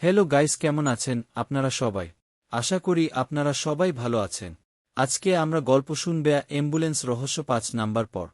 Hello guys, কেমন আছেন আপনারা সবাই? আশা করি আপনারা সবাই ভালো আছেন। আজকে আমরা গল্প শুনবে অ্যাম্বুলেন্স রহস্য ৫ নাম্বার পর।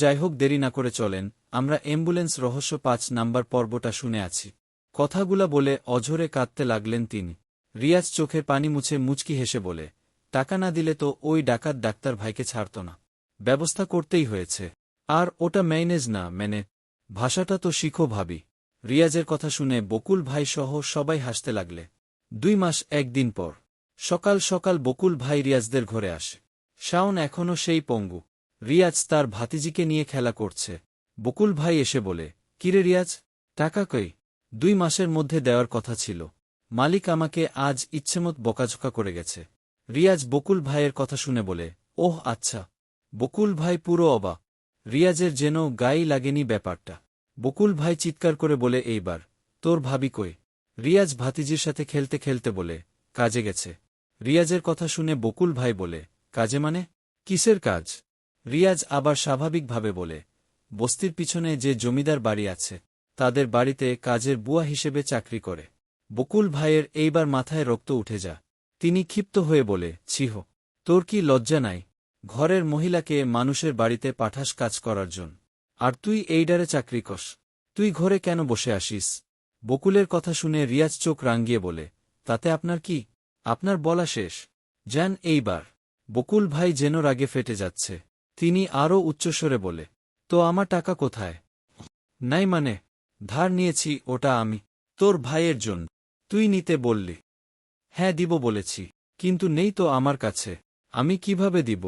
যাই হোক, দেরি না করে চলেন আমরা অ্যাম্বুলেন্স রহস্য ৫ নাম্বার পর্বটা শুনে আছি। কথাগুলা বলে অঝরে কাঁদতে লাগলেন তিনি। রিয়াজ চোখের পানি মুছে মুচকি হেসে বলে, টাকা না দিলে তো ওই ডাকাত ডাক্তার ভাইকে ছাড়ত না। ব্যবস্থা করতেই হয়েছে। আর ওটা ম্যানেজ না মেনে, ভাষাটা তো শিখো ভাবি। রিয়াজের কথা শুনে বকুল ভাই সহ সবাই হাসতে লাগলে। ২ মাস ১ দিন পর সকাল সকাল বকুল ভাই রিয়াজদের ঘরে আসে। শাওন এখনও সেই পঙ্গু। রিয়াজ তার ভাতিজিকে নিয়ে খেলা করছে। বকুল ভাই এসে বলে, কিরে রিয়াজ, টাকা কই? ২ মাসের মধ্যে দেওয়ার কথা ছিল। মালিক আমাকে আজ ইচ্ছেমত বকাঝকা করে গেছে। রিয়াজ বকুল ভাইয়ের কথা শুনে বলে, ওহ আচ্ছা। বকুল ভাই পুরো অবাক। রিয়াজের যেন গায়েই লাগেনি ব্যাপারটা। বকুল ভাই চিৎকার করে বলে, এইবার তোর ভাবি কই? রিয়াজ ভাতিজির সাথে খেলতে খেলতে বলে, কাজে গেছে। রিয়াজের কথা শুনে বকুল ভাই বলে, কাজে মানে? কিসের কাজ? রিয়াজ আবার স্বাভাবিকভাবে বলে, বস্তির পিছনে যে জমিদার বাড়ি আছে তাদের বাড়িতে কাজের বুয়া হিসেবে চাকরি করে। বকুল ভাইয়ের এইবার মাথায় রক্ত উঠে যা। তিনি ক্ষিপ্ত হয়ে বলে, ছিহ, তোর কি লজ্জা নাই? ঘরের মহিলাকে মানুষের বাড়িতে পাঠাস কাজ করার জন্য, আর তুই এইডারে চাকরি কস? তুই ঘরে কেন বসে আসিস? বকুলের কথা শুনে রিয়াজ চোখ রাঙ্গিয়ে বলে, তাতে আপনার কি? আপনার বলা শেষ। যান এইবার। বকুল ভাই যেন রাগে ফেটে যাচ্ছে। তিনি আরও উচ্চস্বরে বলে, তো আমার টাকা কোথায়? নাই মানে? ধার নিয়েছি, ওটা আমি তোর ভাইয়ের জন্য। তুই নিতে বললি। হ্যাঁ দিব বলেছি, কিন্তু নেই তো আমার কাছে। আমি কিভাবে দিব?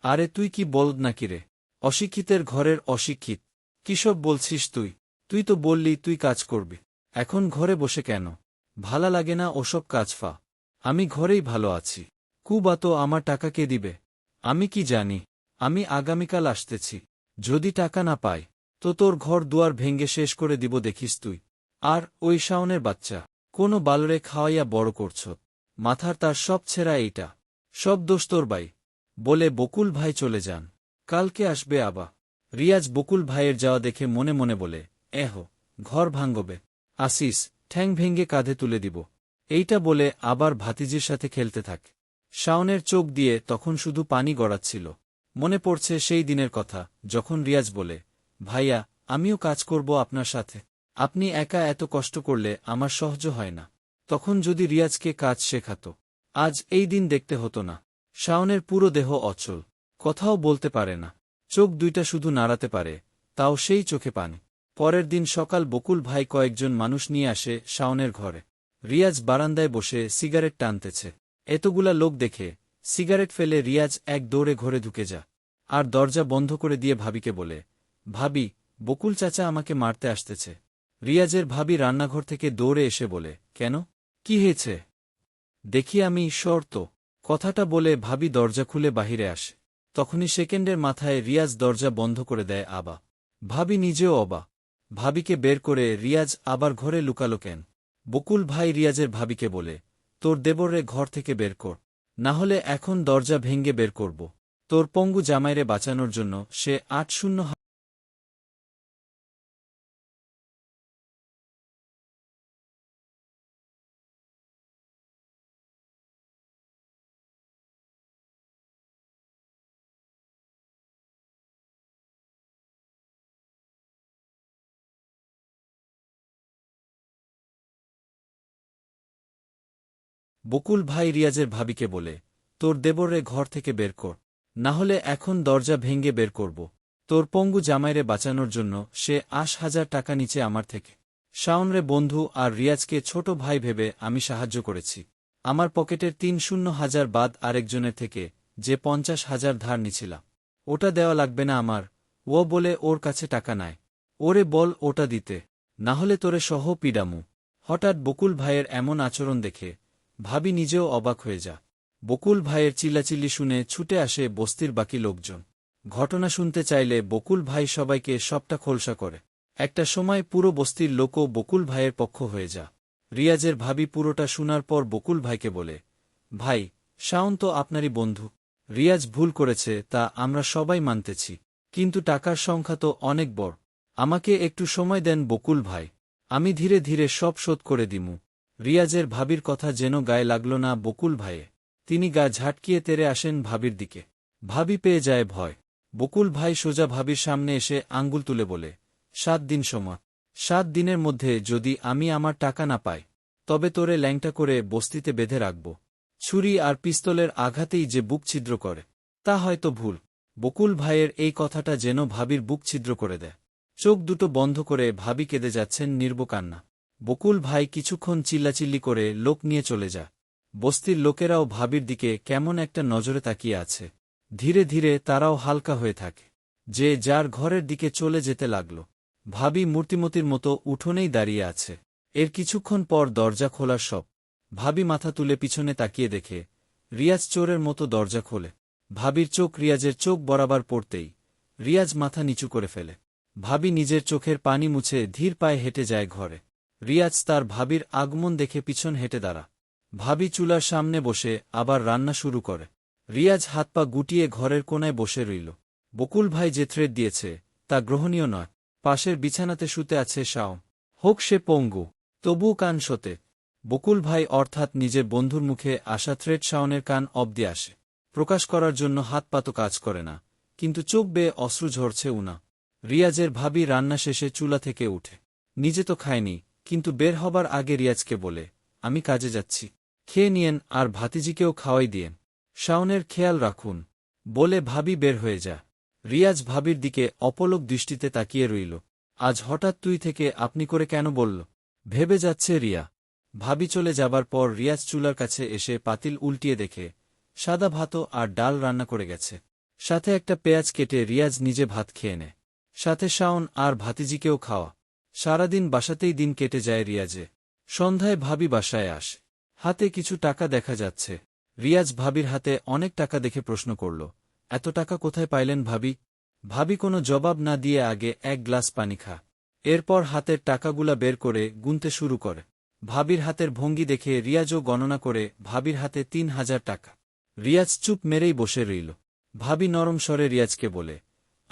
আরে তুই কি বলদ নাকি রে? অশিক্ষিতের ঘরের অশিক্ষিত। কিসব বলছিস তুই? তুই তো বললি তুই কাজ করবি। এখন ঘরে বসে কেন? ভালা লাগে না ওসব কাজ ফা। আমি ঘরেই ভালো আছি। কুবা তো আমার টাকা কে দিবে? আমি কি জানি? আমি আগামীকাল আসতেছি। যদি টাকা না পাই তো তোর ঘর দুয়ার ভেঙ্গে শেষ করে দিব দেখিস তুই। আর ওই শাওনের বাচ্চা, কোনো বালরে খাওয়াইয়া বড় করছ। মাথার তার সব ছেঁড়া এইটা। সব দোষ তোর ভাই। বলে বকুল ভাই চলে যান। কালকে আসবে আবা। রিয়াজ বকুল ভাইয়ের যাওয়া দেখে মনে মনে বলে, ঘর ভাঙ্গবে। আসিস, ঠ্যাং ভেঙ্গে কাঁধে তুলে দিব। এইটা বলে আবার ভাতিজির সাথে খেলতে থাক। শাওনের চোখ দিয়ে তখন শুধু পানি গড়াচ্ছিল। মনে পড়ছে সেই দিনের কথা যখন রিয়াজ বলে, ভাইয়া আমিও কাজ করব আপনার সাথে। আপনি একা এত কষ্ট করলে আমার সহ্য হয় না। তখন যদি রিয়াজকে কাজ শেখাত, আজ এই দিন দেখতে হতো না। শাওনের পুরো দেহ অচল। কথাও বলতে পারে না। চোখ দুইটা শুধু নাড়াতে পারে, তাও সেই চোখে পানি। পরের দিন সকাল বকুল ভাই কয়েকজন মানুষ নিয়ে আসে শাওনের ঘরে। রিয়াজ বারান্দায় বসে সিগারেট টানতেছে। এতগুলা লোক দেখে সিগারেট ফেলে রিয়াজ এক দৌড়ে ঘরে ঢুকে যা। আর দরজা বন্ধ করে দিয়ে ভাবিকে বলে, ভাবি, বকুল চাচা আমাকে মারতে আসতেছে। রিয়াজের ভাবি রান্নাঘর থেকে দৌড়ে এসে বলে, কেন, কি হয়েছে? দেখি আমি শর্ত। কথাটা বলে ভাবি দরজা খুলে বাহিরে আসে। তখনই সেকেন্ডের মাথায় রিয়াজ দরজা বন্ধ করে দেয় আবা। ভাবি নিজেও অবা। ভাবিকে বের করে রিয়াজ আবার ঘরে লুকালো কেন? বকুল ভাই রিয়াজের ভাবিকে বলে, তোর দেবরে ঘর থেকে বের কর, না হলে এখন দরজা ভেঙ্গে বের করব। তোর পঙ্গু জামাইরে বাঁচানোর জন্য সে ৮-০। বকুল ভাই রিয়াজের ভাবিকে বলে, তোর দেবরে ঘর থেকে বের কর, না হলে এখন দরজা ভেঙ্গে বের করব। তোর পঙ্গু জামাইরে বাঁচানোর জন্য সে ৮০,০০০ টাকা নিচে আমার থেকে। শাওনরে বন্ধু আর রিয়াজকে ছোট ভাই ভেবে আমি সাহায্য করেছি। আমার পকেটের ৩০,০০০ বাদ আরেকজনের থেকে যে ৫০,০০০ ধার নিছিলাম, ওটা দেওয়া লাগবে না আমার। ও বলে ওর কাছে টাকা নাই। ওরে বল ওটা দিতে, না হলে তোরে সহ পিডামু। হঠাৎ বকুল ভাইয়ের এমন আচরণ দেখে ভাবি নিজেও অবাক হয়ে যা। বকুল ভাইয়ের চিল্লাচিল্লি শুনে ছুটে আসে বস্তির বাকি লোকজন। ঘটনা শুনতে চাইলে বকুল ভাই সবাইকে সবটা খোলসা করে। একটা সময় পুরো বস্তির লোকও বকুল ভাইয়ের পক্ষ হয়ে যা। রিয়াজের ভাবি পুরোটা শোনার পর বকুল ভাইকে বলে, ভাই, শাওন তো আপনারই বন্ধু। রিয়াজ ভুল করেছে তা আমরা সবাই মানতেছি, কিন্তু টাকার সংখ্যা তো অনেক বড়। আমাকে একটু সময় দেন বকুল ভাই, আমি ধীরে ধীরে সব শোধ করে দিমু। রিয়াজের ভাবির কথা যেন গায়ে লাগল না বকুল ভাইয়ে। তিনি গা ঝাটকিয়ে তেরে আসেন ভাবির দিকে। ভাবি পেয়ে যায় ভয়। বকুল ভাই সোজা ভাবির সামনে এসে আঙ্গুল তুলে বলে, 7 দিন সময়। 7 দিনের মধ্যে যদি আমি আমার টাকা না পাই, তবে তোরে ল্যাংটা করে বস্তিতে বেঁধে রাখব। ছুরি আর পিস্তলের আঘাতেই যে বুক ছিদ্র করে, তা হয়তো ভুল। বকুল ভাইয়ের এই কথাটা যেন ভাবির বুক ছিদ্র করে দেয়। চোখ দুটো বন্ধ করে ভাবি কেঁদে যাচ্ছেন নির্বকান্না। বকুল ভাই কিছুক্ষণ চিল্লাচিল্লি করে লোক নিয়ে চলে যায়। বস্তির লোকেরাও ভাবির দিকে কেমন একটা নজরে তাকিয়ে আছে। ধীরে ধীরে তারাও হালকা হয়ে থাকে। যে যার ঘরের দিকে চলে যেতে লাগল। ভাবি মূর্তিমতির মতো উঠোনেই দাঁড়িয়ে আছে। এর কিছুক্ষণ পর দরজা খোলার সব। ভাবি মাথা তুলে পিছনে তাকিয়ে দেখে রিয়াজ চোরের মতো দরজা খোলে। ভাবির চোখ রিয়াজের চোখ বরাবর পড়তেই রিয়াজ মাথা নিচু করে ফেলে। ভাবি নিজের চোখের পানি মুছে ধীর পায়ে হেঁটে যায় ঘরে। রিয়াজ তার ভাবির আগমন দেখে পিছন হেঁটে দাঁড়া। ভাবি চুলার সামনে বসে আবার রান্না শুরু করে। রিয়াজ হাত পা গুটিয়ে ঘরের কোনায় বসে রইল। বকুল ভাই যে থ্রেড দিয়েছে তা গ্রহণীয় নয়। পাশের বিছানাতে শুতে আছে শাওন। হোক সে পঙ্গু, তবুও কান শোতে। বকুল ভাই অর্থাৎ নিজের বন্ধুর মুখে আসা থ্রেড শাওনের কান অব্দি আসে। প্রকাশ করার জন্য হাত পাতো কাজ করে না, কিন্তু চোখ বেয়ে অশ্রু ঝরছে উনা। রিয়াজের ভাবি রান্না শেষে চুলা থেকে উঠে। নিজে তো খায়নি, কিন্তু বের হবার আগে রিয়াজকে বলে, আমি কাজে যাচ্ছি, খেয়ে নিয়েন আর ভাতিজিকেও খাওয়াই দিয়েন। শাওনের খেয়াল রাখুন, বলে ভাবি বের হয়ে যা। রিয়াজ ভাবির দিকে অপলক দৃষ্টিতে তাকিয়ে রইল। আজ হঠাৎ তুই থেকে আপনি করে কেন বলল, ভেবে যাচ্ছে রিয়া। ভাবি চলে যাবার পর রিয়াজ চুলার কাছে এসে পাতিল উল্টিয়ে দেখে সাদা ভাতও আর ডাল রান্না করে গেছে। সাথে একটা পেঁয়াজ কেটে রিয়াজ নিজে ভাত খেয়ে নেয়। সাথে শাওন আর ভাতিজিকেও খাওয়া। সারাদিন বাসাতেই দিন কেটে যায় রিয়াজে। সন্ধ্যায় ভাবি বাসায় আসে। হাতে কিছু টাকা দেখা যাচ্ছে। রিয়াজ ভাবির হাতে অনেক টাকা দেখে প্রশ্ন করল, এত টাকা কোথায় পাইলেন ভাবি? ভাবি কোনো জবাব না দিয়ে আগে এক গ্লাস পানি খা। এরপর হাতের টাকাগুলা বের করে গুনতে শুরু করে। ভাবির হাতের ভঙ্গি দেখে রিয়াজও গণনা করে ভাবির হাতে 3000 টাকা। রিয়াজ চুপ মেরেই বসে রইল। ভাবি নরম স্বরে রিয়াজকে বলে,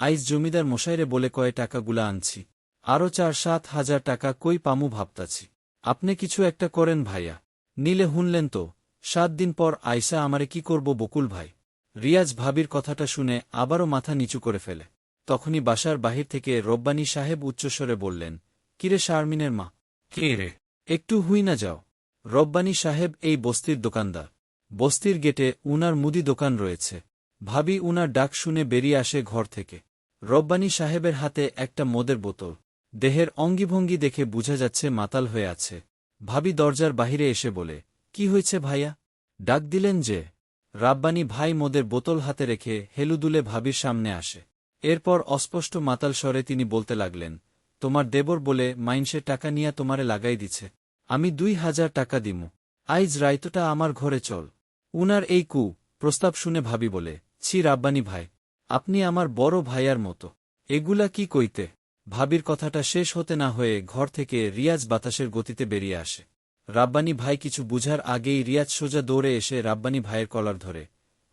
আইজ জমিদার মশাইরে বলে কয়ে টাকাগুলা আনছি। আরও 4-7 হাজার টাকা কই পামু ভাবতাছি। আপনি কিছু একটা করেন ভাইয়া। নিলে হুনলেন তো, 7 দিন পর আইসা আমারে কি করব বকুল ভাই? রিয়াজ ভাবির কথাটা শুনে আবারও মাথা নিচু করে ফেলে। তখনই বাসার বাহির থেকে রব্বানী সাহেব উচ্চস্বরে বললেন, কিরে শারমিনের মা? কে রে? একটু হুই না যাও। রব্বানী সাহেব এই বস্তির দোকানদার। বস্তির গেটে উনার মুদি দোকান রয়েছে। ভাবি উনার ডাক শুনে বেরিয়ে আসে ঘর থেকে। রব্বানী সাহেবের হাতে একটা মদের বোতল। দেহের অঙ্গিভঙ্গি দেখে বোঝা যাচ্ছে মাতাল হয়ে আছে। ভাবি দরজার বাহিরে এসে বলে, কি হয়েছে ভাইয়া? ডাক দিলেন যে? রাব্বানী ভাই মদের বোতল হাতে রেখে হেলুদুলে ভাবির সামনে আসে। এরপর অস্পষ্ট মাতাল স্বরে তিনি বলতে লাগলেন, তোমার দেবর বলে মাইনসে টাকা নিয়া তোমারে লাগাই দিছে। আমি 2000 টাকা দিমু। আইজ রাইতটা আমার ঘরে চল। উনার এই প্রস্তাব শুনে ভাবি বলে, ছি রাব্বানী ভাই, আপনি আমার বড় ভাইয়ার মতো। এগুলা কি কইতে? ভাবির কথাটা শেষ হতে না হয়ে ঘর থেকে রিয়াজ বাতাসের গতিতে বেরিয়ে আসে। রাব্বানী ভাই কিছু বুঝার আগেই রিয়াজ সোজা দৌড়ে এসে রাব্বানী ভাইয়ের কলার ধরে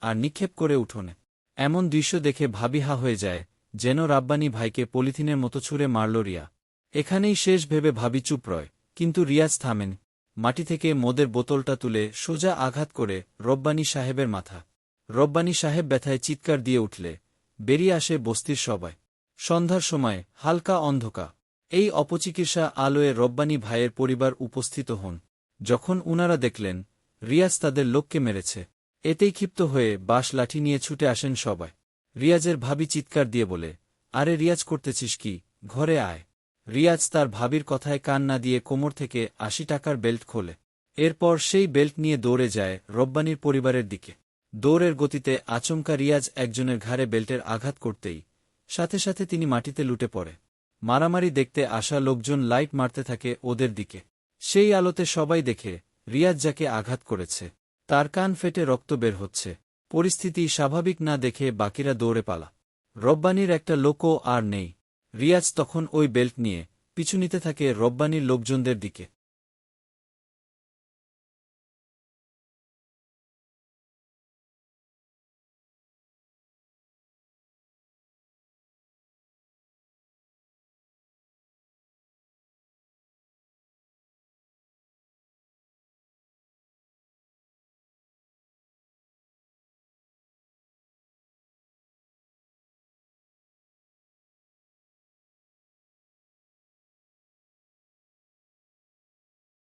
আর নিক্ষেপ করে উঠোনে। এমন দৃশ্য দেখে ভাবি হা হয়ে যায়, যেন রাব্বানী ভাইকে পলিথিনের মতো ছুঁড়ে মারল রিয়া। এখানেই শেষ ভেবে ভাবি চুপ রয়, কিন্তু রিয়াজ থামেন। মাটি থেকে মদের বোতলটা তুলে সোজা আঘাত করে রব্বানী সাহেবের মাথা। রব্বানী সাহেব ব্যথায় চিৎকার দিয়ে উঠলে বেরিয়ে আসে বস্তির সবাই। সন্ধ্যার সময় হালকা অন্ধকার। এই অপচিকিৎসা আলোয় রব্বানী ভাইয়ের পরিবার উপস্থিত হন। যখন উনারা দেখলেন রিয়াজ তাদের লোককে মেরেছে, এতেই ক্ষিপ্ত হয়ে বাঁশ লাঠি নিয়ে ছুটে আসেন সবাই। রিয়াজের ভাবি চিৎকার দিয়ে বলে, আরে রিয়াজ করতেছিস কি? ঘরে আয়। রিয়াজ তার ভাবির কথায় কান না দিয়ে কোমর থেকে 80 টাকার বেল্ট খোলে। এরপর সেই বেল্ট নিয়ে দৌড়ে যায় রব্বানীর পরিবারের দিকে। দৌড়ের গতিতে আচমকা রিয়াজ একজনের ঘাড়ে বেল্টের আঘাত করতেই সাথে সাথে তিনি মাটিতে লুটে পড়ে। মারামারি দেখতে আসা লোকজন লাইট মারতে থাকে ওদের দিকে। সেই আলোতে সবাই দেখে রিয়াজ যাকে আঘাত করেছে তার কান ফেটে রক্ত বের হচ্ছে। পরিস্থিতি স্বাভাবিক না দেখে বাকিরা দৌড়ে পালা। রব্বানীর একটা লোকও আর নেই। রিয়াজ তখন ওই বেল্ট নিয়ে পিছু নিতে থাকে রব্বানীর লোকজনদের দিকে।